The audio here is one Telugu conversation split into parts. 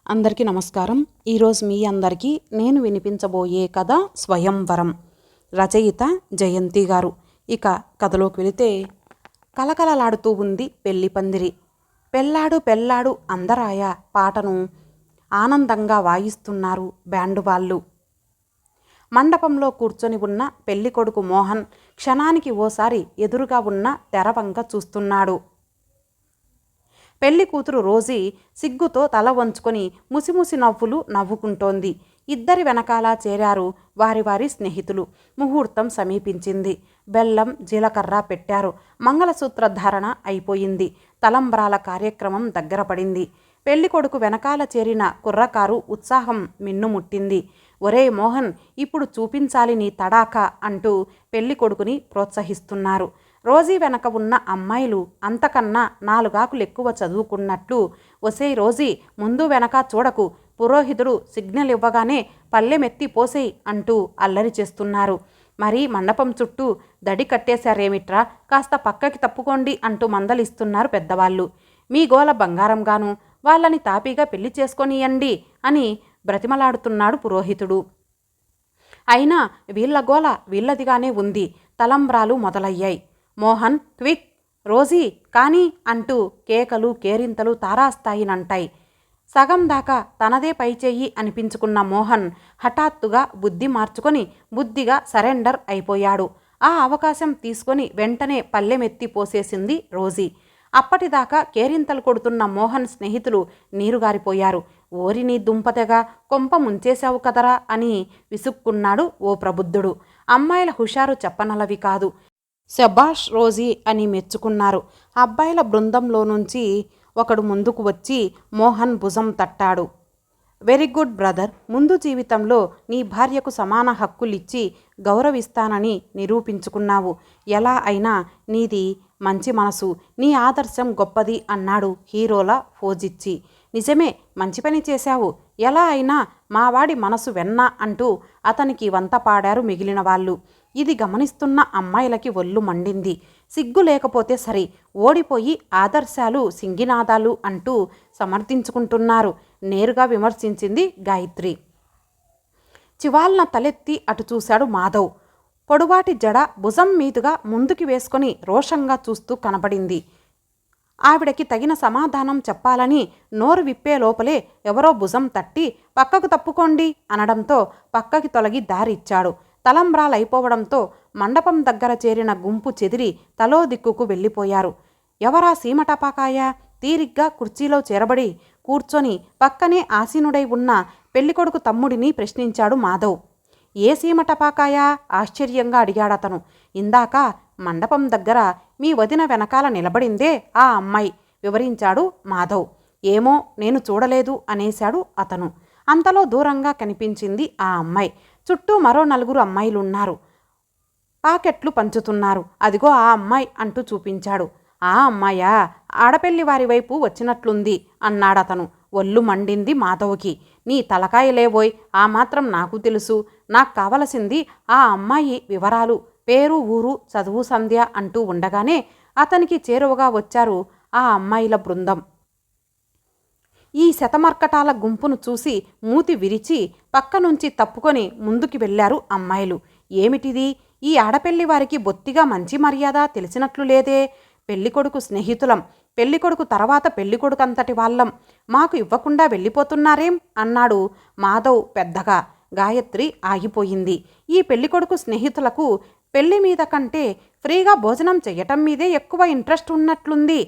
అందరికీ నమస్కారం. ఈరోజు మీ అందరికీ నేను వినిపించబోయే కథ స్వయంవరం. రచయిత జయంతి గారు. ఇక కథలోకి వెళితే, కలకలలాడుతూ ఉంది పెళ్లి పందిరి. పెళ్ళాడు పెళ్ళాడు అందరాయ పాటను ఆనందంగా వాయిస్తున్నారు బ్యాండు వాళ్ళు. మండపంలో కూర్చొని ఉన్న పెళ్ళికొడుకు మోహన్ క్షణానికి ఓసారి ఎదురుగా ఉన్న తెరవంక చూస్తున్నాడు. పెళ్లి కూతురు రోజీ సిగ్గుతో తల వంచుకొని ముసిముసి నవ్వులు నవ్వుకుంటోంది. ఇద్దరి వెనకాల చేరారు వారి వారి స్నేహితులు. ముహూర్తం సమీపించింది. బెల్లం జీలకర్ర పెట్టారు. మంగళసూత్ర ధారణ అయిపోయింది. తలంబ్రాల కార్యక్రమం దగ్గర పడింది. పెళ్ళికొడుకు వెనకాల చేరిన కుర్రకారు ఉత్సాహం మిన్నుముట్టింది. ఒరే మోహన్, ఇప్పుడు చూపించాలి నీ తడాకా అంటూ పెళ్ళికొడుకుని ప్రోత్సహిస్తున్నారు. రోజీ వెనక ఉన్న అమ్మాయిలు అంతకన్నా 4 ఆకులు ఎక్కువ చదువుకున్నట్లు, ఒసేయ్ రోజీ, ముందు వెనక చూడకు, పురోహితుడు సిగ్నల్ ఇవ్వగానే పల్లెమెత్తి పోసేయ్ అంటూ అల్లరి చేస్తున్నారు. మరి మండపం చుట్టూ దడి కట్టేశారేమిట్రా, కాస్త పక్కకి తప్పుకోండి అంటూ మందలిస్తున్నారు పెద్దవాళ్ళు. మీ గోల బంగారంగాను, వాళ్ళని తాపీగా పెళ్లి చేసుకొనియండి అని బ్రతిమలాడుతున్నాడు పురోహితుడు. అయినా వీళ్ళ గోల వీళ్ళదిగానే ఉంది. తలంబ్రాలు మొదలయ్యాయి. మోహన్ క్విక్, రోజీ కానీ అంటూ కేకలు కేరింతలు తారాస్థాయినంటాయి. సగం దాకా తనదే పైచేయి అనిపించుకున్న మోహన్ హఠాత్తుగా బుద్ధి మార్చుకొని బుద్ధిగా సరెండర్ అయిపోయాడు. ఆ అవకాశం తీసుకొని వెంటనే పల్లెమెత్తి పోసేసింది రోజీ. అప్పటిదాకా కేరింతలు కొడుతున్న మోహన్ స్నేహితులు నీరుగారిపోయారు. ఓరిని దుంపతెగా కొంప ముంచేశావు కదరా అని విసుక్కున్నాడు ఓ ప్రబుద్ధుడు. అమ్మాయిల హుషారు చెప్పనలవి కాదు. శబాష్ రోజీ అని మెచ్చుకున్నారు. అబ్బాయిల బృందంలో నుంచి ఒకడు ముందుకు వచ్చి మోహన్ భుజం తట్టాడు. వెరీ గుడ్ బ్రదర్, ముందు జీవితంలో నీ భార్యకు సమాన హక్కులిచ్చి గౌరవిస్తానని నిరూపించుకున్నావు. ఎలా అయినా నీది మంచి మనసు, నీ ఆదర్శం గొప్పది అన్నాడు హీరోలా ఫోజిచ్చి. నిజమే, మంచి పని చేశావు. ఎలా అయినా మావాడి మనసు వెన్న అంటూ అతనికి వంత పాడారు మిగిలిన వాళ్ళు. ఇది గమనిస్తున్న అమ్మాయిలకి ఒళ్ళు మండింది. సిగ్గు లేకపోతే సరి, ఓడిపోయి ఆదర్శాలు సింగినాదాలు అంటూ సమర్థించుకుంటున్నారు. నేరుగా విమర్శించింది గాయత్రి. చివాల్న తలెత్తి అటు చూశాడు మాధవ్. పొడువాటి జడ భుజం మీదుగా ముందుకి వేసుకొని రోషంగా చూస్తూ కనబడింది. ఆవిడకి తగిన సమాధానం చెప్పాలని నోరు విప్పే లోపలే ఎవరో భుజం తట్టి పక్కకు తప్పుకోండి అనడంతో పక్కకి తొలగి దారిచ్చాడు. తలంబ్రాలైపోవడంతో మండపం దగ్గర చేరిన గుంపు చెదిరి తలో దిక్కుకు వెళ్ళిపోయారు. ఎవరా సీమటపాకాయ? తీరిగ్గా కుర్చీలో చేరబడి కూర్చొని పక్కనే ఆసీనుడై ఉన్న పెళ్ళికొడుకు తమ్ముడిని ప్రశ్నించాడు మాధవ్. ఏ సీమటపాకాయ? ఆశ్చర్యంగా అడిగాడతను. ఇందాక మండపం దగ్గర మీ వదిన వెనకాల నిలబడిందే ఆ అమ్మాయి, వివరించాడు మాధవ్. ఏమో, నేను చూడలేదు అనేశాడు అతను. అంతలో దూరంగా కనిపించింది ఆ అమ్మాయి. చుట్టూ మరో 4 అమ్మాయిలున్నారు. పాకెట్లు పంచుతున్నారు. అదిగో ఆ అమ్మాయి అంటూ చూపించాడు. ఆ అమ్మాయా? ఆడపెళ్లి వారి వైపు వచ్చినట్లుంది అన్నాడతను. ఒళ్ళు మండింది మాధవ్కి. నీ తలకాయలేవోయ్, ఆ మాత్రం నాకు తెలుసు. నాకు కావలసింది ఆ అమ్మాయి వివరాలు, పేరు, ఊరు, చదువు, సంధ్య అంటూ ఉండగానే అతనికి చేరువగా వచ్చారు ఆ అమ్మాయిల బృందం. ఈ శతమర్కటాల గుంపును చూసి మూతి విరిచి పక్క నుంచి తప్పుకొని ముందుకి వెళ్లారు అమ్మాయిలు. ఏమిటిది? ఈ ఆడపెళ్లి వారికి బొత్తిగా మంచి మర్యాద తెలిసినట్లు లేదే. పెళ్ళికొడుకు స్నేహితులం, పెళ్ళికొడుకు తర్వాత పెళ్ళికొడుకంతటి వాళ్ళం, మాకు ఇవ్వకుండా వెళ్ళిపోతున్నారేం అన్నాడు మాధవ్ పెద్దగా. గాయత్రి ఆగిపోయింది. ఈ పెళ్ళికొడుకు స్నేహితులకు పెళ్లి మీద కంటే ఫ్రీగా భోజనం చెయ్యటం మీదే ఎక్కువ ఇంట్రెస్ట్ ఉన్నట్లుంది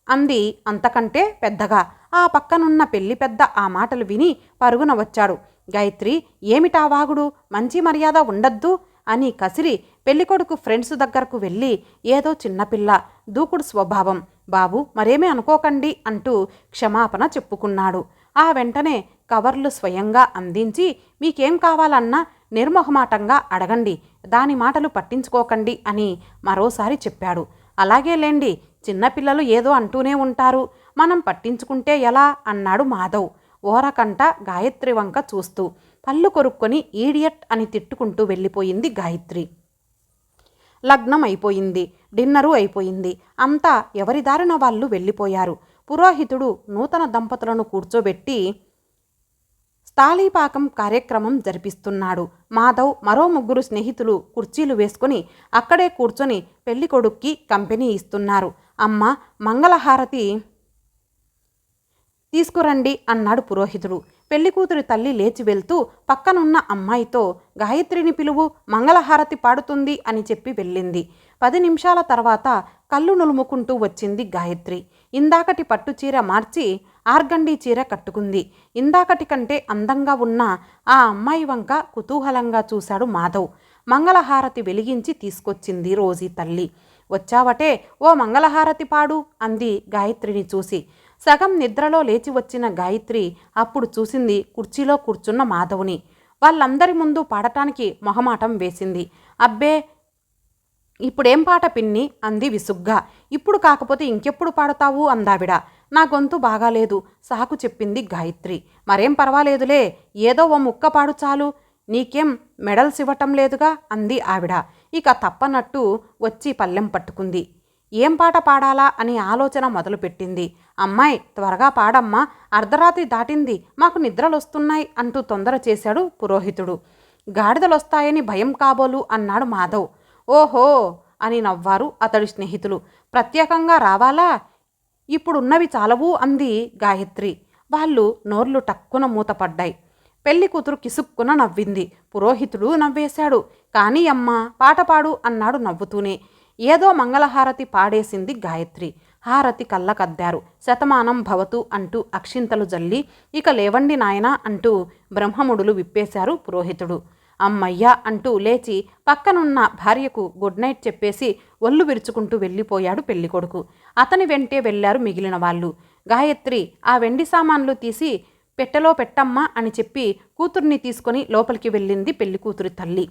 అంది అంతకంటే పెద్దగా. ఆ పక్కనున్న పెళ్లి పెద్ద ఆ మాటలు విని పరుగున వచ్చాడు. గాయత్రి, ఏమిటా వాగుడు? మంచి మర్యాద ఉండద్దు అని కసిరి పెళ్ళికొడుకు ఫ్రెండ్స్ దగ్గరకు వెళ్ళి ఏదో చిన్నపిల్ల, దూకుడు స్వభావం, బాబు మరేమీ అనుకోకండి అంటూ క్షమాపణ చెప్పుకున్నాడు. ఆ వెంటనే కవర్లు స్వయంగా అందించి మీకేం కావాలన్నా నిర్మోహమాటంగా అడగండి, దాని మాటలు పట్టించుకోకండి అని మరోసారి చెప్పాడు. అలాగేలేండి, చిన్నపిల్లలు ఏదో అంటూనే ఉంటారు, మనం పట్టించుకుంటే ఎలా అన్నాడు మాధవ్ ఓరకంట గాయత్రి వంక చూస్తూ. పళ్ళు కొరుక్కొని ఈడియట్ అని తిట్టుకుంటూ వెళ్ళిపోయింది గాయత్రి. లగ్నం అయిపోయింది. డిన్నరు అయిపోయింది. అంతా ఎవరి దారిన వాళ్ళు వెళ్ళిపోయారు. పురోహితుడు నూతన దంపతులను కూర్చోబెట్టి తాళీపాకం కార్యక్రమం జరిపిస్తున్నాడు. మాధవ్ మరో 3 స్నేహితులు కుర్చీలు వేసుకుని అక్కడే కూర్చొని పెళ్ళికొడుక్కి కంపెనీ ఇస్తున్నారు. అమ్మ, మంగళహారతి తీసుకురండి అన్నాడు పురోహితుడు. పెళ్లికూతురి తల్లి లేచి వెళ్తూ పక్కనున్న అమ్మాయితో గాయత్రిని పిలువు, మంగళహారతి పాడుతుంది అని చెప్పి వెళ్ళింది. 10 నిమిషాల తర్వాత కళ్ళు నులుముకుంటూ వచ్చింది గాయత్రి. ఇందాకటి పట్టుచీర మార్చి ఆర్గండి చీర కట్టుకుంది. ఇందాకటి కంటే అందంగా ఉన్న ఆ అమ్మాయి వంక కుతూహలంగా చూశాడు మాధవ్. మంగళహారతి వెలిగించి తీసుకొచ్చింది రోజీ తల్లి. వచ్చావటే, ఓ మంగళహారతి పాడు అంది గాయత్రిని చూసి. సగం నిద్రలో లేచి వచ్చిన గాయత్రి అప్పుడు చూసింది కుర్చీలో కూర్చున్న మాధవ్ని. వాళ్ళందరి ముందు పాడటానికి మొహమాటం వేసింది. అబ్బే, ఇప్పుడేం పాట పిన్ని అంది విసుగ్గా. ఇప్పుడు కాకపోతే ఇంకెప్పుడు పాడతావు అందావిడ. నా గొంతు బాగాలేదు సాకు చెప్పింది గాయత్రి. మరేం పర్వాలేదులే, ఏదో ఓ ముక్క పాడు చాలు, నీకేం మెడల్స్ ఇవ్వటం లేదుగా అంది ఆవిడ. ఇక తప్పనట్టు వచ్చి పళ్ళెం పట్టుకుంది. ఏం పాట పాడాలా అని ఆలోచన మొదలుపెట్టింది. అమ్మాయి త్వరగా పాడమ్మా, అర్ధరాత్రి దాటింది, మాకు నిద్రలొస్తున్నాయి అంటూ తొందర చేశాడు పురోహితుడు. గాడిదలొస్తాయని భయం కాబోలు అన్నాడు మాధవ్. ఓహో అని నవ్వారు అతడి స్నేహితులు. ప్రత్యేకంగా రావాలా, ఇప్పుడున్నవి చాలవు అంది గాయత్రి. వాళ్ళు నోర్లు టక్కున మూతపడ్డాయి. పెళ్లి కూతురు కిసుక్కున నవ్వింది. పురోహితుడు నవ్వేశాడు. కానీ అమ్మ పాట పాడు అన్నాడు నవ్వుతూనే. ఏదో మంగళహారతి పాడేసింది గాయత్రి. హారతి కళ్ళకద్దారు. శతమానం భవతు అంటూ అక్షింతలు జల్లి, ఇక లేవండి నాయనా అంటూ బ్రహ్మముడులు విప్పేశారు పురోహితుడు. అమ్మయ్యా అంటూ లేచి పక్కనున్న భార్యకు గుడ్ నైట్ చెప్పేసి ఒళ్ళు విరుచుకుంటూ వెళ్ళిపోయాడు పెళ్ళికొడుకు. అతని వెంటే వెళ్లారు మిగిలిన వాళ్ళు. గాయత్రి ఆ వెండి సామాన్లు తీసి పెట్టెలో పెట్టమ్మా అని చెప్పి కూతుర్ని తీసుకొని లోపలికి వెళ్ళింది పెళ్లికూతురి తల్లి.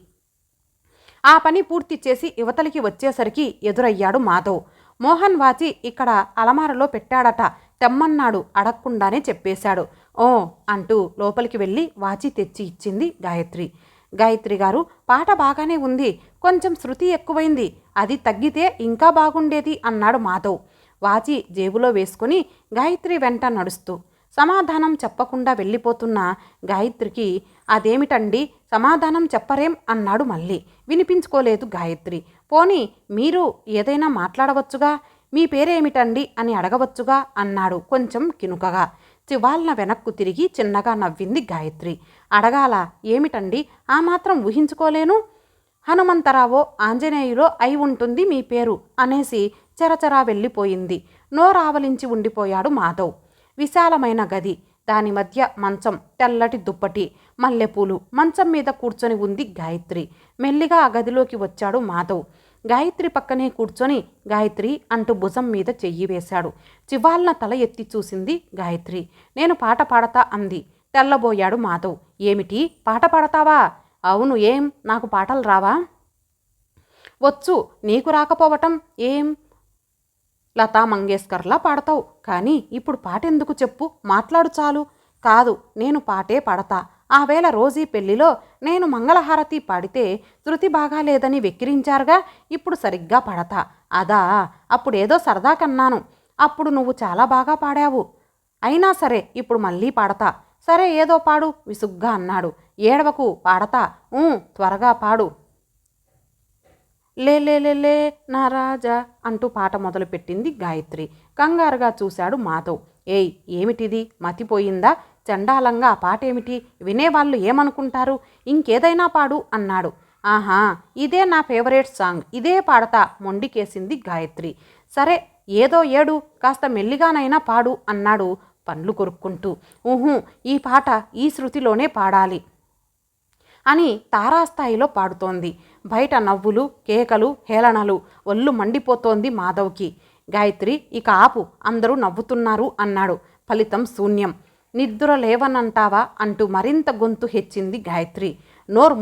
ఆ పని పూర్తి చేసి యువతలికి వచ్చేసరికి ఎదురయ్యాడు మాధవ్. మోహన్ వాచి ఇక్కడ అలమారలో పెట్టాడట, తెమ్మన్నాడు అడగకుండానే చెప్పేశాడు. ఓ అంటూ లోపలికి వెళ్ళి వాచి తెచ్చి ఇచ్చింది గాయత్రి. గాయత్రి గారు, పాట బాగానే ఉంది, కొంచెం శృతి ఎక్కువైంది, అది తగ్గితే ఇంకా బాగుండేది అన్నాడు మాధవ్ వాచి జేబులో వేసుకుని గాయత్రి వెంట నడుస్తూ. సమాధానం చెప్పకుండా వెళ్ళిపోతున్న గాయత్రికి అదేమిటండి సమాధానం చెప్పరేం అన్నాడు మళ్ళీ. వినిపించుకోలేదు గాయత్రి. పోనీ మీరు ఏదైనా మాట్లాడవచ్చుగా, మీ పేరేమిటండి అని అడగవచ్చుగా అన్నాడు కొంచెం కినుకగా. చివాల్న వెనక్కు తిరిగి చిన్నగా నవ్వింది గాయత్రి. అడగాల ఏమిటండి, ఆ మాత్రం ఊహించుకోలేను. హనుమంతరావో ఆంజనేయులో అయి ఉంటుంది మీ పేరు అనేసి చెరచరా వెళ్ళిపోయింది. నోరావలించి ఉండిపోయాడు మాధవ్. విశాలమైన గది, దాని మధ్య మంచం, తెల్లటి దుప్పటి, మల్లెపూలు. మంచం మీద కూర్చొని ఉంది గాయత్రి. మెల్లిగా ఆ గదిలోకి వచ్చాడు మాధవ్. గాయత్రి పక్కనే కూర్చొని గాయత్రి అంటూ భుజం మీద చెయ్యి వేశాడు. చివాల్న తల ఎత్తి చూసింది గాయత్రి. నేను పాట పాడతా అంది. తెల్లబోయాడు మాధవ్. ఏమిటి, పాట పాడతావా? అవును, ఏం నాకు పాటలు రావా? వచ్చు, నీకు రాకపోవటం ఏం? లతా మంగేష్కర్లా పాడతావు, కానీ ఇప్పుడు పాటెందుకు చెప్పు, మాట్లాడు చాలు. కాదు, నేను పాటే పాడతా. ఆ వేళ రోజీ పెళ్లిలో నేను మంగళహారతి పాడితే శృతి బాగాలేదని వెక్కిరించారుగా, ఇప్పుడు సరిగ్గా పాడతా. అదా, అప్పుడేదో సరదా కన్నాను, అప్పుడు నువ్వు చాలా బాగా పాడావు. అయినా సరే ఇప్పుడు మళ్ళీ పాడతా. సరే ఏదో పాడు విసుగ్గా అన్నాడు. ఏడవకు, పాడతా. త్వరగా పాడు. లే నా రాజా అంటూ పాట మొదలుపెట్టింది గాయత్రి. కంగారుగా చూశాడు మాధవ్. ఏయ్, ఏమిటిది, మతిపోయిందా? చండాలంగా ఆ పాటేమిటి, వినేవాళ్ళు ఏమనుకుంటారు? ఇంకేదైనా పాడు అన్నాడు. ఆహా, ఇదే నా ఫేవరెట్ సాంగ్, ఇదే పాడతా మొండికేసింది గాయత్రి. సరే ఏదో ఏడు, కాస్త మెల్లిగానైనా పాడు అన్నాడు పండ్లు కొరుక్కుంటూ. ఈ పాట ఈ శృతిలోనే పాడాలి అని తారాస్థాయిలో పాడుతోంది. బయట నవ్వులు, కేకలు, హేళనలు. ఒళ్ళు మండిపోతోంది మాధవ్కి. గాయత్రి, ఇక ఆపు, అందరూ నవ్వుతున్నారు అన్నాడు. ఫలితం శూన్యం. నిద్ర లేవనంటావా అంటూ మరింత గొంతు హెచ్చింది గాయత్రి. నోరు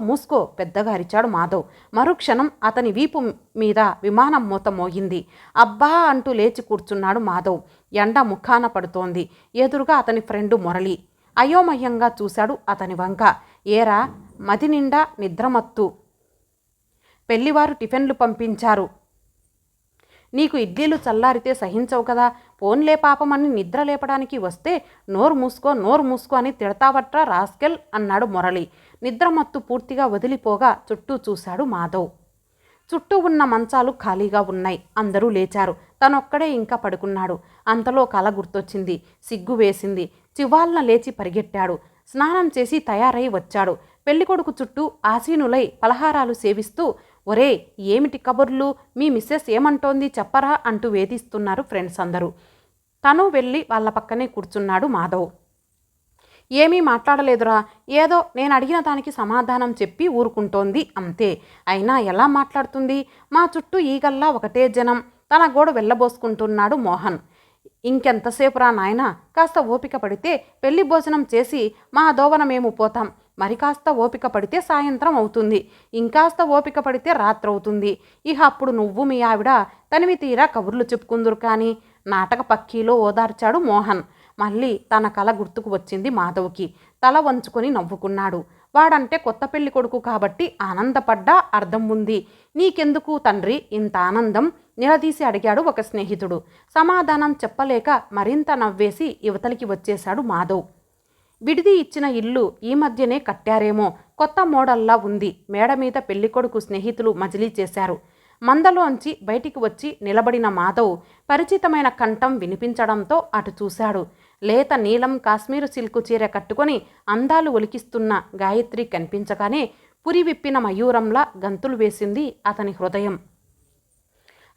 మూసుకో పెద్దగా అరిచాడు మాధవ్. మరుక్షణం అతని వీపు మీద విమానం మూత మోగింది. అబ్బా అంటూ లేచి కూర్చున్నాడు మాధవ్. ఎండ ముఖాన పడుతోంది. ఎదురుగా అతని ఫ్రెండు మురళి అయోమయంగా చూశాడు అతని వంక. ఏరా, మది నిండా నిద్రమత్తు, పెళ్లివారు టిఫిన్లు పంపించారు, నీకు ఇడ్లీలు చల్లారితే సహించవు కదా, పోన్లే పాపమని నిద్ర లేపడానికి వస్తే నోరు మూసుకో అని తిడతావట్రా రాస్కెల్ అన్నాడు మురళి. నిద్రమత్తు పూర్తిగా వదిలిపోగా చుట్టూ చూశాడు మాధవ్. చుట్టూ ఉన్న మంచాలు ఖాళీగా ఉన్నాయి. అందరూ లేచారు. తనొక్కడే ఇంకా పడుకున్నాడు. అంతలో కల గుర్తొచ్చింది. సిగ్గు వేసింది. చివాల్న లేచి పరిగెట్టాడు. స్నానం చేసి తయారై వచ్చాడు. పెళ్ళికొడుకు చుట్టూ ఆసీనులై పలహారాలు సేవిస్తూ, ఒరే ఏమిటి కబుర్లు, మీ మిస్సెస్ ఏమంటోంది చెప్పరా అంటూ వేధిస్తున్నారు ఫ్రెండ్స్ అందరూ. తను వెళ్ళి వాళ్ళ పక్కనే కూర్చున్నాడు మాధవ్. ఏమీ మాట్లాడలేదురా, ఏదో నేను అడిగిన దానికి సమాధానం చెప్పి ఊరుకుంటోంది అంతే. అయినా ఎలా మాట్లాడుతుంది? మా చుట్టూ ఈగల్లా ఒకటే జనం. తన గోడు వెళ్ళబోసుకుంటున్నాడు మోహన్. ఇంకెంతసేపురా నాయనా, కాస్త ఓపిక పడితే పెళ్లి భోజనం చేసి మా దోవన మేము పోతాం. మరి కాస్త ఓపిక పడితే సాయంత్రం అవుతుంది. ఇంకాస్త ఓపిక పడితే రాత్రవుతుంది. ఇహ అప్పుడు నువ్వు మీ ఆవిడ తనివి తీరా కబుర్లు చెప్పుకుందురు కానీ నాటక పక్కీలో ఓదార్చాడు మోహన్. మళ్ళీ తన కల గుర్తుకు వచ్చింది మాధవ్కి. తల వంచుకొని నవ్వుకున్నాడు. వాడంటే కొత్త పెళ్లి కొడుకు కాబట్టి ఆనందపడ్డా అర్థం ఉంది. నీకెందుకు తండ్రి ఇంత ఆనందం నిలదీసి అడిగాడు ఒక స్నేహితుడు. సమాధానం చెప్పలేక మరింత నవ్వేసి యువతలికి వచ్చేశాడు మాధవ్. విడిది ఇచ్చిన ఇల్లు ఈ మధ్యనే కట్టారేమో, కొత్త మోడల్లా ఉంది. మేడ మీద పెళ్లికొడుకు స్నేహితులు మజిలీ చేశారు. మందలోంచి బయటికి వచ్చి నిలబడిన మాధవ్ పరిచితమైన కంఠం వినిపించడంతో అటు చూశాడు. లేత నీలం కాశ్మీరు సిల్కు చీర కట్టుకొని అందాలు ఒలికిస్తున్న గాయత్రి కనిపించగానే పురి విప్పిన మయూరంలా గంతులు వేసింది అతని హృదయం.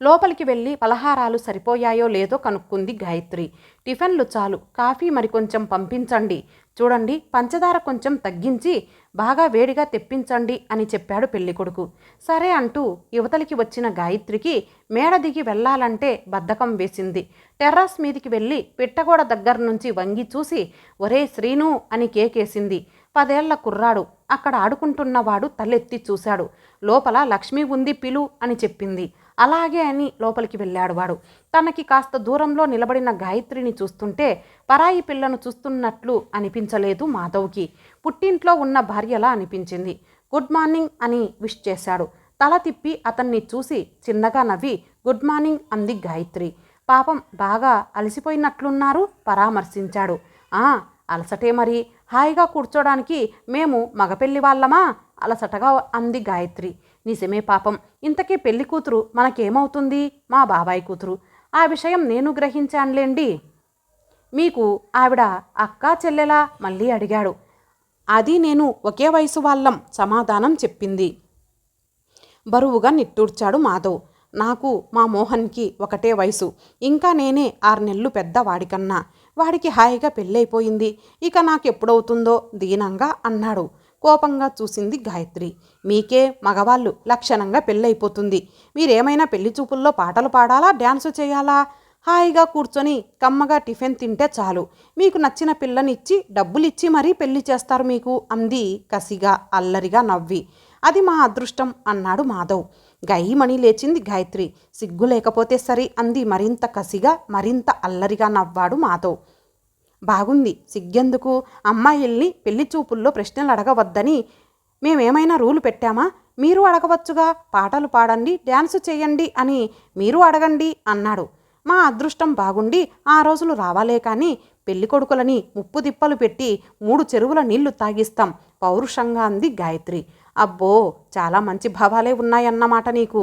లోపలికి వెళ్ళి పలహారాలు సరిపోయాయో లేదో కనుక్కుంది గాయత్రి. టిఫిన్లు చాలు, కాఫీ మరికొంచెం పంపించండి. చూడండి పంచదార కొంచెం తగ్గించి బాగా వేడిగా తెప్పించండి అని చెప్పాడు పెళ్ళికొడుకు. సరే అంటూ యువతలికి వచ్చిన గాయత్రికి మేడ దిగి వెళ్ళాలంటే బద్ధకం వేసింది. టెర్రస్ మీదికి వెళ్ళి పిట్టగోడ దగ్గర నుంచి వంగి చూసి ఒరే శ్రీను అని కేకేసింది. 10 ఏళ్ల కుర్రాడు అక్కడ ఆడుకుంటున్నవాడు తలెత్తి చూశాడు. లోపల లక్ష్మి ఉంది పిలు అని చెప్పింది. అలాగే అని లోపలికి వెళ్ళాడు వాడు. తనకి కాస్త దూరంలో నిలబడిన గాయత్రిని చూస్తుంటే పరాయి పిల్లను చూస్తున్నట్లు అనిపించలేదు మాధవ్కి. పుట్టింట్లో ఉన్న భార్యలా అనిపించింది. గుడ్ మార్నింగ్ అని విష్ చేశాడు. తల తిప్పి అతన్ని చూసి చిన్నగా నవ్వి గుడ్ మార్నింగ్ అంది గాయత్రి. పాపం బాగా అలసిపోయినట్లున్నారు పరామర్శించాడు. అలసటే మరి, హాయిగా కూర్చోడానికి మేము మగపెళ్లి వాళ్ళమా అలసటగా అంది గాయత్రి. నిజమే పాపం. ఇంతకీ పెళ్లి కూతురు మనకేమవుతుంది? మా బాబాయ్ కూతురు. ఆ విషయం నేను గ్రహించానులేండి. మీకు ఆవిడ అక్కా చెల్లెలా మళ్ళీ అడిగాడు. అది నేను ఒకే వయసు వాళ్ళం సమాధానం చెప్పింది. బరువుగా నిట్టూర్చాడు మాధవ్. నాకు మా మోహన్కి ఒకటే వయసు. ఇంకా నేనే 6 నెలలు పెద్ద వాడికన్నా. వాడికి హాయిగా పెళ్ళైపోయింది. ఇక నాకెప్పుడవుతుందో దీనంగా అన్నాడు. కోపంగా చూసింది గాయత్రి. మీకే మగవాళ్ళు లక్షణంగా పెళ్ళైపోతుంది. మీరేమైనా పెళ్లి చూపుల్లో పాటలు పాడాలా, డ్యాన్సు చేయాలా? హాయిగా కూర్చొని కమ్మగా టిఫిన్ తింటే చాలు. మీకు నచ్చిన పిల్లనిచ్చి డబ్బులిచ్చి మరీ పెళ్లి చేస్తారు మీకు అంది కసిగా అల్లరిగా నవ్వి. అది మా అదృష్టం అన్నాడు మాధవ్. గయ్యమణి లేచింది గాయత్రి. సిగ్గు లేకపోతే సరి అంది మరింత కసిగా మరింత అల్లరిగా నవ్వాడు మాధవ్. బాగుంది, సిగ్గెందుకు? అమ్మాయిల్ని పెళ్లి చూపుల్లో ప్రశ్నలు అడగవద్దని మేమేమైనా రూలు పెట్టామా? మీరు అడగవచ్చుగా, పాటలు పాడండి డ్యాన్సు చేయండి అని మీరు అడగండి అన్నాడు. మా అదృష్టం బాగుండి ఆ రోజులు రావాలే కానీ పెళ్ళికొడుకులని ముప్పు తిప్పలు పెట్టి 3 చెరువుల నీళ్లు తాగిస్తాం పౌరుషంగా అంది గాయత్రి. అబ్బో, చాలా మంచి భావాలే ఉన్నాయన్నమాట నీకు.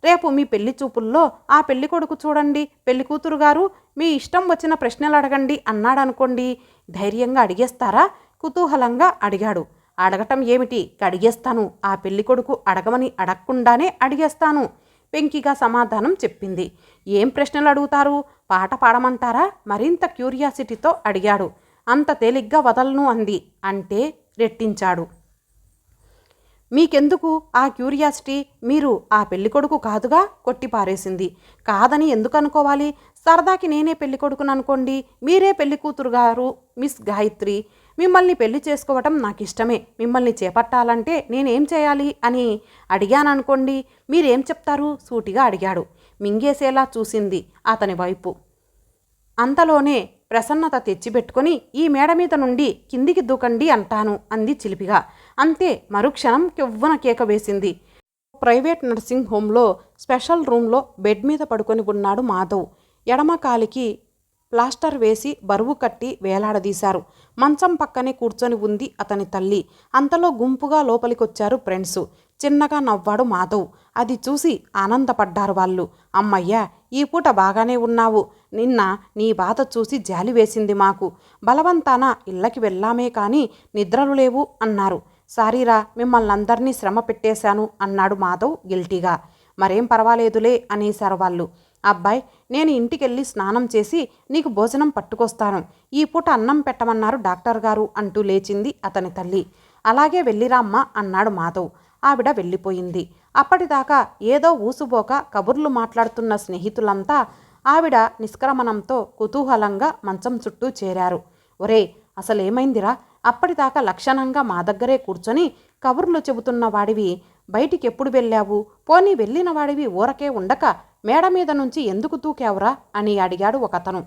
రేపు మీ పెళ్లి చూపుల్లో ఆ పెళ్లి కొడుకు చూడండి, పెళ్లి కూతురు గారు మీ ఇష్టం వచ్చిన ప్రశ్నలు అడగండి అన్నాడనుకోండి, ధైర్యంగా అడిగేస్తారా? కుతూహలంగా అడిగాడు. అడగటం ఏమిటి, అడిగేస్తాను. ఆ పెళ్లి కొడుకు అడగమని అడగకుండానే అడిగేస్తాను పెంకిగా సమాధానం చెప్పింది. ఏం ప్రశ్నలు అడుగుతారు? పాట పాడమంటారా? మరింత క్యూరియాసిటీతో అడిగాడు. అంత తేలిగ్గా వదలను అంది. అంటే రెట్టించాడు. మీకెందుకు ఆ క్యూరియాసిటీ? మీరు ఆ పెళ్ళికొడుకు కాదుగా కొట్టిపారేసింది. కాదని ఎందుకు అనుకోవాలి? సరదాకి నేనే పెళ్ళికొడుకును అనుకోండి, మీరే పెళ్లి కూతురు గారు మిస్ గాయత్రి. మిమ్మల్ని పెళ్లి చేసుకోవటం నాకు ఇష్టమే. మిమ్మల్ని చేపట్టాలంటే నేనేం చేయాలి అని అడిగాననుకోండి, మీరేం చెప్తారు? సూటిగా అడిగాడు. మింగేసేలా చూసింది అతని వైపు. అంతలోనే ప్రసన్నత తెచ్చిపెట్టుకొని ఈ మేడ మీద నుండి కిందికి దూకండి అంటాను అంది చిలిపిగా. అంతే, మరుక్షణం కెవ్వున కేక వేసింది. ప్రైవేట్ నర్సింగ్ హోంలో స్పెషల్ రూమ్లో బెడ్ మీద పడుకొని ఉన్నాడు మాధవ్. ఎడమ కాలికి ప్లాస్టర్ వేసి బరువు కట్టి వేలాడదీశారు. మంచం పక్కనే కూర్చొని ఉంది అతని తల్లి. అంతలో గుంపుగా లోపలికొచ్చారు ఫ్రెండ్స్. చిన్నగా నవ్వాడు మాధవ్. అది చూసి ఆనందపడ్డారు వాళ్ళు. అమ్మయ్యా, ఈ పూట బాగానే ఉన్నావు. నిన్న నీ బాధ చూసి జాలి వేసింది మాకు. బలవంతాన ఇళ్ళకి వెళ్ళామే కానీ నిద్రలు లేవు అన్నారు. సారీరా, మిమ్మల్నందరినీ శ్రమ పెట్టేశాను అన్నాడు మాధవ్ గిల్టీగా. మరేం పర్వాలేదులే అనేశారు వాళ్ళు. అబ్బాయ్, నేను ఇంటికెళ్ళి స్నానం చేసి నీకు భోజనం పట్టుకొస్తాను. ఈ పూట అన్నం పెట్టమన్నారు డాక్టర్ గారు అంటూ లేచింది అతని తల్లి. అలాగే వెళ్ళిరామ్మా అన్నాడు మాధవ్. ఆవిడ వెళ్ళిపోయింది. అప్పటిదాకా ఏదో ఊసుబోక కబుర్లు మాట్లాడుతున్న స్నేహితులంతా ఆవిడ నిష్క్రమణంతో కుతూహలంగా మంచం చుట్టూ చేరారు. ఒరే, అసలేమైందిరా? అప్పటిదాకా లక్షణంగా మా దగ్గరే కూర్చొని కబుర్లు చెబుతున్న వాడివి బయటికెప్పుడు వెళ్ళావు? పోనీ వెళ్ళిన వాడివి ఊరకే ఉండక మేడ మీద నుంచి ఎందుకు దూకావురా అని అడిగాడు ఒకతను.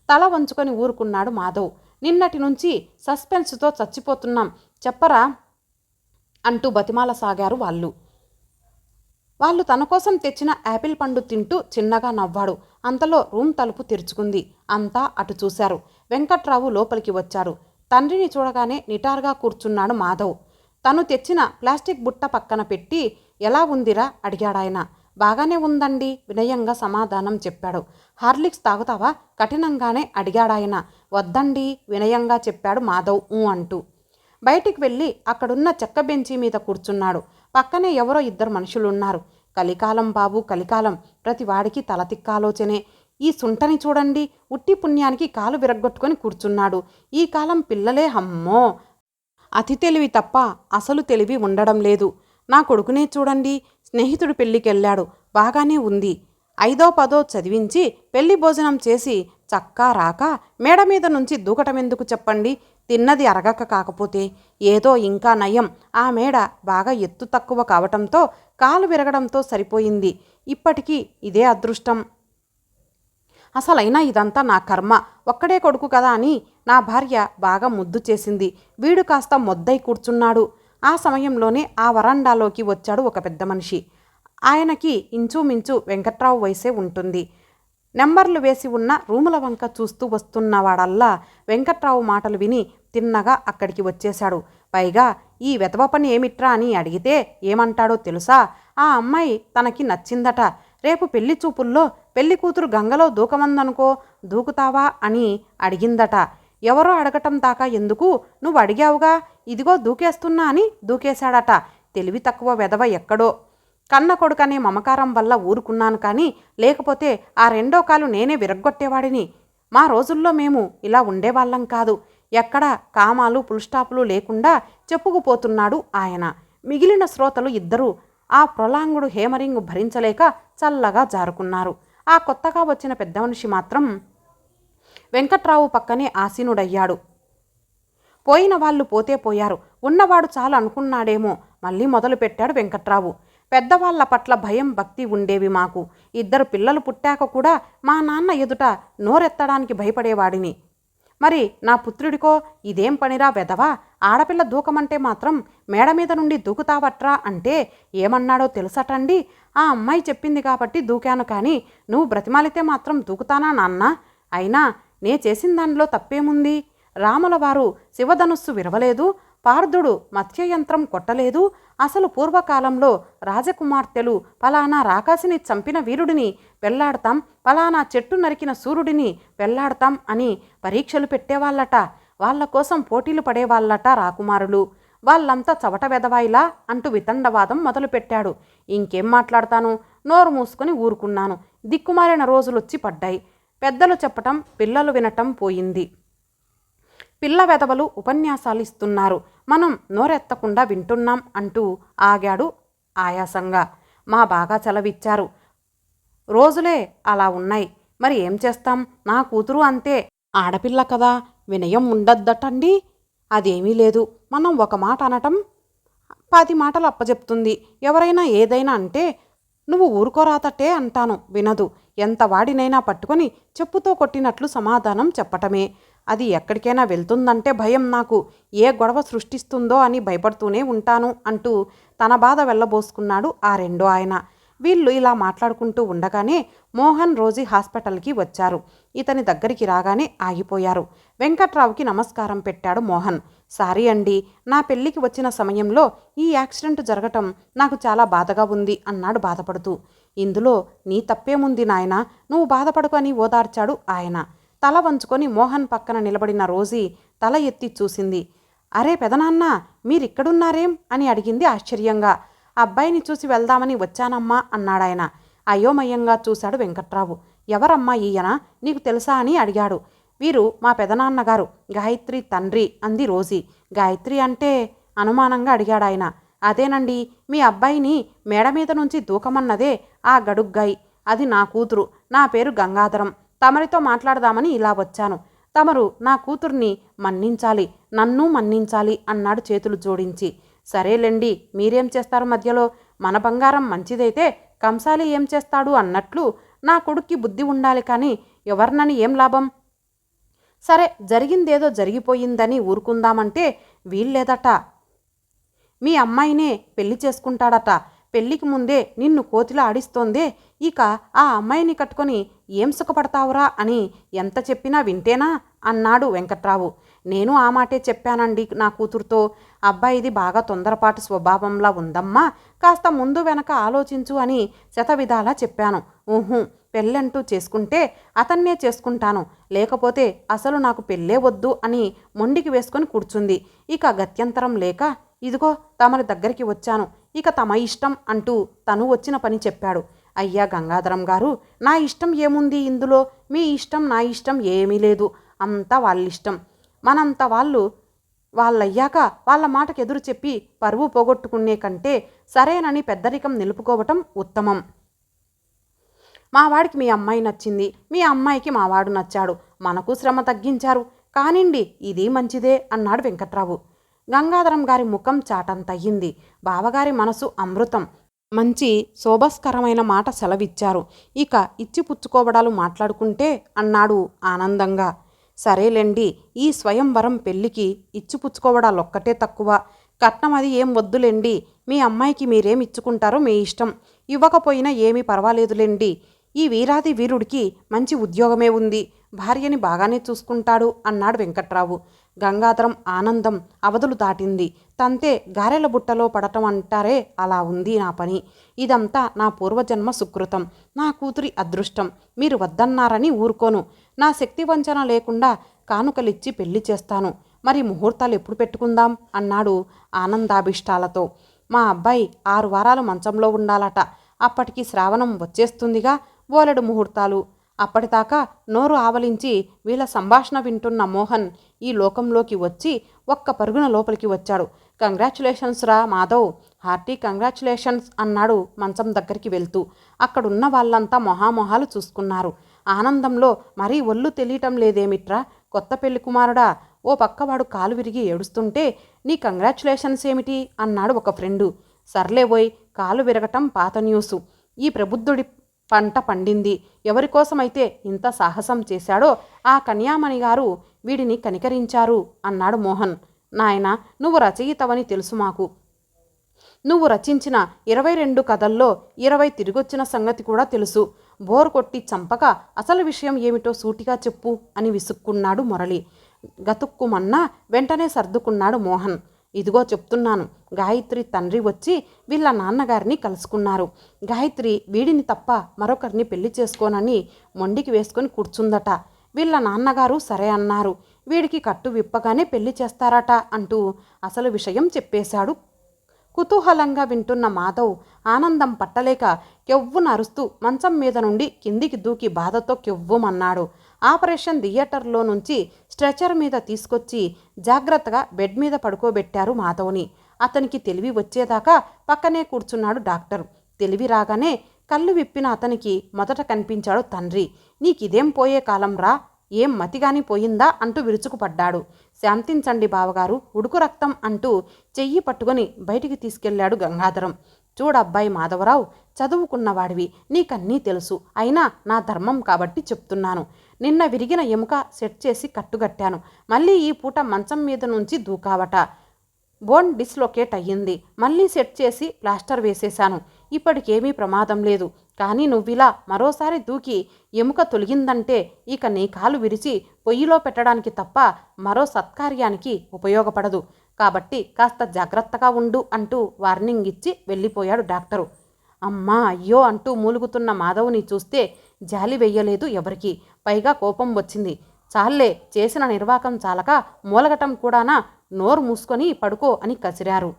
తల వంచుకొని ఊరుకున్నాడు మాధవ్. నిన్నటి నుంచి సస్పెన్స్తో చచ్చిపోతున్నాం, చెప్పరా అంటూ బతిమాలసాగారు వాళ్ళు. వాళ్ళు తన కోసం తెచ్చిన యాపిల్ పండు తింటూ చిన్నగా నవ్వాడు. అంతలో రూమ్ తలుపు తెరుచుకుంది. అంతా అటు చూశారు. వెంకట్రావు లోపలికి వచ్చాడు. తండ్రిని చూడగానే నిటారుగా కూర్చున్నాడు మాధవ్. తను తెచ్చిన ప్లాస్టిక్ బుట్ట పక్కన పెట్టి, ఎలా ఉందిరా అడిగాడాయన. బాగానే ఉందండి వినయంగా సమాధానం చెప్పాడు. హార్లిక్స్ తాగుతావా కఠినంగానే అడిగాడాయన. వద్దండి వినయంగా చెప్పాడు మాధవ్ అంటూ. బయటికి వెళ్ళి అక్కడున్న చెక్క బెంచీ మీద కూర్చున్నాడు. పక్కనే ఎవరో ఇద్దరు మనుషులున్నారు. కలికాలం బాబు, కలికాలం. ప్రతివాడికి తలతిక్కాలోచనే. ఈ సుంటని చూడండి, ఉట్టి పుణ్యానికి కాలు విరగ్గొట్టుకొని కూర్చున్నాడు. ఈ కాలం పిల్లలే హమ్మో, అతి తెలివి తప్ప అసలు తెలివి ఉండడం లేదు. నా కొడుకునే చూడండి, స్నేహితుడు పెళ్ళికెళ్ళాడు, బాగానే ఉంది. 5దో 10దో చదివించి పెళ్లి భోజనం చేసి చక్కా రాక మేడ మీద నుంచి దూకటమెందుకు చెప్పండి? తిన్నది అరగక కాకపోతే. ఏదో ఇంకా నయం, ఆ మేడ బాగా ఎత్తు తక్కువ కావటంతో కాలు విరగడంతో సరిపోయింది. ఇప్పటికీ ఇదే అదృష్టం. అసలైనా ఇదంతా నా కర్మ. ఒక్కడే కొడుకు కదా అని నా భార్య బాగా ముద్దు చేసింది. వీడు కాస్త మొద్దై కూర్చున్నాడు. ఆ సమయంలోనే ఆ వరండాలోకి వచ్చాడు ఒక పెద్ద మనిషి. ఆయనకి ఇంచుమించు వెంకట్రావు వయసే ఉంటుంది. నెంబర్లు వేసి ఉన్న రూముల వంక చూస్తూ వస్తున్నవాడల్లా వెంకట్రావు మాటలు విని తిన్నగా అక్కడికి వచ్చేశాడు. పైగా ఈ వెధవ పని ఏమిట్రా అని అడిగితే ఏమంటాడో తెలుసా? ఆ అమ్మాయి తనకి నచ్చిందట. రేపు పెళ్లి చూపుల్లో పెళ్లి కూతురు గంగలో దూకమందనుకో, దూకుతావా అని అడిగిందట. ఎవరో అడగటం దాకా ఎందుకు, నువ్వు అడిగావుగా, ఇదిగో దూకేస్తున్నా అని దూకేశాడట. తెలివి తక్కువ వెధవ ఎక్కడో. కన్న కొడుకనే మమకారం వల్ల ఊరుకున్నాను కానీ లేకపోతే ఆ రెండో కాలు నేనే విరగ్గొట్టేవాడిని. మా రోజుల్లో మేము ఇలా ఉండేవాళ్ళం కాదు. ఎక్కడ కామాలు పుల్స్టాపులు లేకుండా చెప్పుకుపోతున్నాడు ఆయన. మిగిలిన శ్రోతలు ఇద్దరూ ఆ ప్రొలాంగుడు హేమరింగు భరించలేక చల్లగా జారుకున్నారు. ఆ కొత్తగా వచ్చిన పెద్ద మనిషి మాత్రం వెంకట్రావు పక్కనే ఆసీనుడయ్యాడు. పోయిన వాళ్ళు పోతే పోయారు, ఉన్నవాడు చాలు అనుకున్నాడేమో. మళ్ళీ మొదలుపెట్టాడు వెంకట్రావు. పెద్దవాళ్ల పట్ల భయం భక్తి ఉండేవి మాకు. 2 పిల్లలు పుట్టాక కూడా మా నాన్న ఎదుట నోరెత్తడానికి భయపడేవాడిని. మరి నా పుత్రుడికో ఇదేం పనిరా వెధవా, ఆడపిల్ల దూకమంటే మాత్రం మేడ మీద నుండి దూకుతావట్రా అంటే ఏమన్నాడో తెలుసటండి. ఆ అమ్మాయి చెప్పింది కాబట్టి దూకాను, కానీ నువ్వు బ్రతిమాలితే మాత్రం దూకుతానా నాన్న? అయినా నే చేసిన దానిలో తప్పేముంది? రాముల వారు శివధనుస్సు విరవలేదు, పార్థుడు మత్స్యయంత్రం కొట్టలేదు. అసలు పూర్వకాలంలో రాజకుమార్తెలు పలానా రాకాసిని చంపిన వీరుడిని పెళ్లాడతాం, పలానా చెట్టు నరికిన సూర్యుడిని పెళ్లాడతాం అని పరీక్షలు పెట్టేవాళ్ళట. వాళ్ళ కోసం పోటీలు పడేవాళ్ళట రాకుమారులు. వాళ్ళంతా చవట వెదవాయిలా అంటూ వితండవాదం మొదలుపెట్టాడు. ఇంకేం మాట్లాడతాను, నోరు మూసుకొని ఊరుకున్నాను. దిక్కుమాలిన రోజులొచ్చి పడ్డాయి. పెద్దలు చెప్పటం పిల్లలు వినటం పోయింది. పిల్ల వెధవలు ఉపన్యాసాలు ఇస్తున్నారు, మనం నోరెత్తకుండా వింటున్నాం అంటూ ఆగాడు ఆయాసంగా. మా బాగా సెలవిచ్చారు. రోజులే అలా ఉన్నాయి, మరి ఏం చేస్తాం? నా కూతురు అంతే, ఆడపిల్ల కదా, వినయం ఉండద్దటండి. అదేమీ లేదు, మనం ఒక మాట అనటం 10 మాటలు అప్పచెప్తుంది. ఎవరైనా ఏదైనా అంటే నువ్వు ఊరుకోరాతటే అంటాను, వినదు. ఎంత వాడినైనా పట్టుకొని చెప్పుతో కొట్టినట్లు సమాధానం చెప్పటమే. అది ఎక్కడికైనా వెళ్తుందంటే భయం నాకు. ఏ గొడవ సృష్టిస్తుందో అని భయపడుతూనే ఉంటాను అంటూ తన బాధ వెళ్ళబోసుకున్నాడు ఆ రెండో ఆయన. వీళ్ళు ఇలా మాట్లాడుకుంటూ ఉండగానే మోహన్ రోజీ హాస్పిటల్కి వచ్చారు. ఇతని దగ్గరికి రాగానే ఆగిపోయారు. వెంకట్రావుకి నమస్కారం పెట్టాడు మోహన్. సారీ అండి, నా పెళ్ళికి వచ్చిన సమయంలో ఈ యాక్సిడెంట్ జరగటం నాకు చాలా బాధగా ఉంది అన్నాడు బాధపడుతూ. ఇందులో నీ తప్పేముంది నాయనా, నువ్వు బాధపడుకు అని ఓదార్చాడు ఆయన. తల వంచుకొని మోహన్ పక్కన నిలబడిన రోజీ తల ఎత్తి చూసింది. అరే పెదనాన్న, మీరిక్కడున్నారేం అని అడిగింది ఆశ్చర్యంగా. అబ్బాయిని చూసి వెళ్దామని వచ్చానమ్మా అన్నాడాయన. అయోమయంగా చూశాడు వెంకట్రావు. ఎవరమ్మా ఈయన, నీకు తెలుసా అని అడిగాడు. వీరు మా పెదనాన్నగారు, గాయత్రి తండ్రి అంది రోజీ. గాయత్రి అంటే అనుమానంగా అడిగాడాయన. అదేనండి, మీ అబ్బాయిని మేడ మీద నుంచి దూకమన్నదే ఆ గడుగ్గాయి. అది నా కూతురు. నా పేరు గంగాధరం. తమరితో మాట్లాడదామని ఇలా వచ్చాను. తమరు నా కూతుర్ని మన్నించాలి, నన్ను మన్నించాలి అన్నాడు చేతులు జోడించి. సరేలేండి, మీరేం చేస్తారు మధ్యలో? మన బంగారం మంచిదైతే కంసాలి ఏం చేస్తాడు అన్నట్లు నా కొడుక్కి బుద్ధి ఉండాలి కానీ ఎవరినని ఏం లాభం? సరే, జరిగిందేదో జరిగిపోయిందని ఊరుకుందామంటే వీల్లేదట. మీ అమ్మాయినే పెళ్లి చేసుకుంటాడట. పెళ్లికి ముందే నిన్ను కోతిలా ఆడిస్తోందే, ఇక ఆ అమ్మాయిని కట్టుకొని ఏం సుఖపడతావురా అని ఎంత చెప్పినా వింటేనా అన్నాడు వెంకట్రావు. నేను ఆ మాటే చెప్పానండి నా కూతురుతో. అబ్బాయిది బాగా తొందరపాటు స్వభావంలా ఉందమ్మా, కాస్త ముందు వెనక ఆలోచించు అని శతవిధాలా చెప్పాను. ఊహు, పెళ్ళంటూ చేసుకుంటే అతన్నే చేసుకుంటాను, లేకపోతే అసలు నాకు పెళ్ళే వద్దు అని మొండికి వేసుకొని కూర్చుంది. ఇక గత్యంతరం లేక ఇదిగో తమరి దగ్గరికి వచ్చాను, ఇక తమ ఇష్టం అంటూ తను వచ్చిన పని చెప్పాడు. అయ్యా గంగాధరం గారు, నా ఇష్టం ఏముంది ఇందులో? మీ ఇష్టం నా ఇష్టం ఏమీ లేదు, అంతా వాళ్ళిష్టం. మనంత వాళ్ళయ్యాక వాళ్ళ మాటకు ఎదురు చెప్పి పరువు పోగొట్టుకునే కంటే సరేనని పెద్దరికం నిలుపుకోవటం ఉత్తమం. మావాడికి మీ అమ్మాయి నచ్చింది, మీ అమ్మాయికి మావాడు నచ్చాడు, మనకు శ్రమ తగ్గించారు. కానిండి, ఇది మంచిదే అన్నాడు వెంకట్రావు. గంగాధరం గారి ముఖం చాటంతయ్యింది. బావగారి మనసు అమృతం. మంచి శోభస్కరమైన మాట సెలవిచ్చారు. ఇక ఇచ్చిపుచ్చుకోవడాలు మాట్లాడుకుంటే అన్నాడు ఆనందంగా. సరేలేండి, ఈ స్వయంవరం పెళ్ళికి ఇచ్చిపుచ్చుకోవడాలొక్కటే తక్కువ. కట్నం అది ఏం వద్దులేండి. మీ అమ్మాయికి మీరేం ఇచ్చుకుంటారో మీ ఇష్టం. ఇవ్వకపోయినా ఏమీ పర్వాలేదులేండి. ఈ వీరాది వీరుడికి మంచి ఉద్యోగమే ఉంది, భార్యని బాగానే చూసుకుంటాడు అన్నాడు వెంకట్రావు. గంగాధరం ఆనందం అవధులు దాటింది. తంతే గారెల బుట్టలో పడటం అంటారే, అలా ఉంది నా పని. ఇదంతా నా పూర్వజన్మ సుకృతం, నా కూతురి అదృష్టం. మీరు వద్దన్నారని ఊరుకోను. నా శక్తి వంచన లేకుండా కానుకలిచ్చి పెళ్లి చేస్తాను. మరి ముహూర్తాలు ఎప్పుడు పెట్టుకుందాం అన్నాడు ఆనందాభిష్టాలతో. మా అబ్బాయి 6 వారాలు మంచంలో ఉండాలట. అప్పటికి శ్రావణం వచ్చేస్తుందిగా, బోలెడు ముహూర్తాలు. అప్పటిదాకా నోరు ఆవలించి వీళ్ళ సంభాషణ వింటున్న మోహన్ ఈ లోకంలోకి వచ్చి ఒక్క పరుగున లోపలికి వచ్చాడు. కంగ్రాచ్యులేషన్స్ రా మాధవ్, హార్టీ కంగ్రాచ్యులేషన్స్ అన్నాడు మంచం దగ్గరికి వెళ్తూ. అక్కడున్న వాళ్ళంతా మొహామొహాలు చూసుకున్నారు. ఆనందంలో మరీ ఒళ్ళు తెలియటం లేదేమిట్రా కొత్త పెళ్లి కుమారుడా? ఓ పక్కవాడు కాలు విరిగి ఏడుస్తుంటే నీ కంగ్రాచ్యులేషన్స్ ఏమిటి అన్నాడు ఒక ఫ్రెండు. సర్లేబోయ్, కాలు విరగటం పాత న్యూసు. ఈ ప్రబుద్ధుడి పంట పండింది. ఎవరికోసమైతే ఇంత సాహసం చేశాడో ఆ కన్యామణి గారు వీడిని కనికరించారు అన్నాడు మోహన్. నాయనా, నువ్వు రచయితవని తెలుసు మాకు. నువ్వు రచించిన 22 కథల్లో 20 తిరిగొచ్చిన సంగతి కూడా తెలుసు. బోరు కొట్టి చంపక అసలు విషయం ఏమిటో సూటిగా చెప్పు అని విసుక్కున్నాడు మురళి. గతుక్కుమన్నా వెంటనే సర్దుకున్నాడు మోహన్. ఇదిగో చెప్తున్నాను, గాయత్రి తండ్రి వచ్చి వీళ్ళ నాన్నగారిని కలుసుకున్నారు. గాయత్రి వీడిని తప్ప మరొకరిని పెళ్లి చేసుకోనని మొండికి వేసుకొని కూర్చుందట. వీళ్ళ నాన్నగారు సరే అన్నారు. వీడికి కట్టు విప్పగానే పెళ్లి చేస్తారట అంటూ అసలు విషయం చెప్పేశాడు. కుతూహలంగా వింటున్న మాధవ్ ఆనందం పట్టలేక కెవ్వున అరుస్తూ మంచం మీద నుండి కిందికి దూకి బాధతో కెవ్వుమన్నాడు. ఆపరేషన్ థియేటర్లో నుంచి స్ట్రెచర్ మీద తీసుకొచ్చి జాగ్రత్తగా బెడ్ మీద పడుకోబెట్టారు మాధవ్ని. అతనికి తెలివి వచ్చేదాకా పక్కనే కూర్చున్నాడు డాక్టర్. తెలివి రాగానే కళ్ళు విప్పిన అతనికి మొదట కనిపించాడు తండ్రి. నీకిదేం పోయే కాలం రా, ఏం మతిగాని పోయిందా అంటూ విరుచుకుపడ్డాడు. శాంతించండి బావగారు, ఉడుకు రక్తం అంటూ చెయ్యి పట్టుకొని బయటికి తీసుకెళ్లాడు గంగాధరం. చూడబ్బాయి మాధవరావు, చదువుకున్నవాడివి, నీకన్నీ తెలుసు. అయినా నా ధర్మం కాబట్టి చెప్తున్నాను. నిన్న విరిగిన ఎముక సెట్ చేసి కట్టుగట్టాను. మళ్ళీ ఈ పూట మంచం మీద నుంచి దూకావట. బోన్ డిస్లొకేట్ అయ్యింది. మళ్ళీ సెట్ చేసి ప్లాస్టర్ వేసేశాను. ఇప్పటికేమీ ప్రమాదం లేదు. కానీ నువ్విలా మరోసారి దూకి ఎముక తొలగిందంటే ఇక నీ కాలు విరిచి పొయ్యిలో పెట్టడానికి తప్ప మరో సత్కార్యానికి ఉపయోగపడదు. కాబట్టి కాస్త జాగ్రత్తగా ఉండు అంటూ వార్నింగ్ ఇచ్చి వెళ్ళిపోయాడు డాక్టరు. అమ్మా అయ్యో అంటూ మూలుగుతున్న మాధవ్ని చూస్తే జాలి వెయ్యలేదు ఎవరికి. పైగా కోపం వచ్చింది. చాల్లే, చేసిన నిర్వాకం చాలక మూలగటం కూడానా, నోరు మూసుకొని పడుకో అని కసిరారు.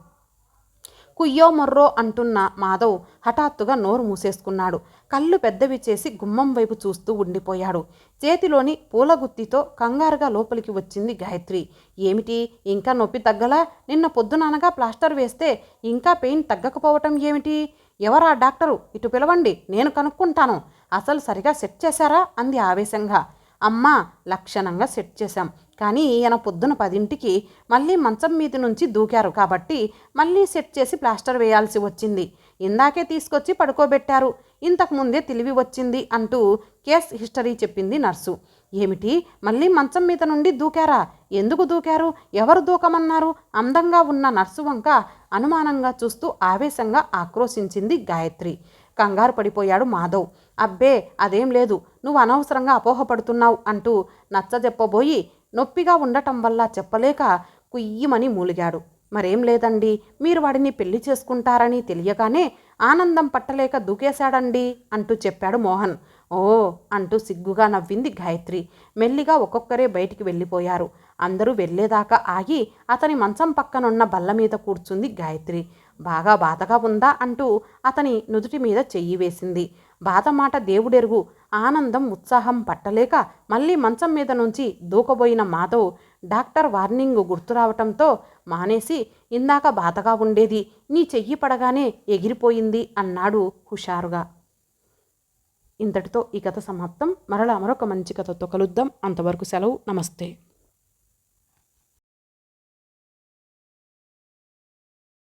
కుయ్యో మొర్రో అంటున్న మాధవ్ హఠాత్తుగా నోరు మూసేసుకున్నాడు. కళ్ళు పెద్దవి చేసి గుమ్మం వైపు చూస్తూ ఉండిపోయాడు. చేతిలోని పూలగుత్తితో కంగారుగా లోపలికి వచ్చింది గాయత్రి. ఏమిటి, ఇంకా నొప్పి తగ్గలా? నిన్న పొద్దుననగా ప్లాస్టర్ వేస్తే ఇంకా పెయిన్ తగ్గకపోవటం ఏమిటి? ఎవరా డాక్టరు? ఇటు పిలవండి, నేను కనుక్కుంటాను. అసలు సరిగా సెట్ చేశారా అంది ఆవేశంగా. అమ్మా, లక్షణంగా సెట్ చేశాం. కానీ ఈయన పొద్దున 10ంటికి మళ్ళీ మంచం మీద నుంచి దూకారు కాబట్టి మళ్ళీ సెట్ చేసి ప్లాస్టర్ వేయాల్సి వచ్చింది. ఇందాకే తీసుకొచ్చి పడుకోబెట్టారు. ఇంతకుముందే తెలివి వచ్చింది అంటూ కేస్ హిస్టరీ చెప్పింది నర్సు. ఏమిటి, మళ్ళీ మంచం మీద నుండి దూకారా? ఎందుకు దూకారు? ఎవరు దూకమన్నారు? అందంగా ఉన్న నర్సు వంక అనుమానంగా చూస్తూ ఆవేశంగా ఆక్రోశించింది గాయత్రి. కంగారు పడిపోయాడు మాధవ్. అబ్బే అదేం లేదు, నువ్వు అనవసరంగా అపోహపడుతున్నావు అంటూ నచ్చజెప్పబోయి నొప్పిగా ఉండటం వల్ల చెప్పలేక కుయ్యమని మూలిగాడు. మరేం లేదండి, మీరు వాడిని పెళ్లి చేసుకుంటారని తెలియగానే ఆనందం పట్టలేక దూకేశాడండి అంటూ చెప్పాడు మోహన్. ఓ అంటూ సిగ్గుగా నవ్వింది గాయత్రి. మెల్లిగా ఒక్కొక్కరే బయటికి వెళ్ళిపోయారు. అందరూ వెళ్ళేదాకా ఆగి అతని మంచం పక్కనున్న బల్ల మీద కూర్చుంది గాయత్రి. బాగా బాధగా ఉందా అంటూ అతని నుదుటి మీద చెయ్యి వేసింది. బాధ మాట దేవుడెరుగు. ఆనందం ఉత్సాహం పట్టలేక మళ్ళీ మంచం మీద నుంచి దూకబోయిన మాధవ్ డాక్టర్ వార్నింగ్ గుర్తురావటంతో మానేసి, ఇందాక బాధగా ఉండేది, నీ చెయ్యి పడగానే ఎగిరిపోయింది అన్నాడు హుషారుగా. ఇంతటితో ఈ కథ సమాప్తం. మరలా మరొక మంచి కథతో కలుద్దాం. అంతవరకు సెలవు. నమస్తే.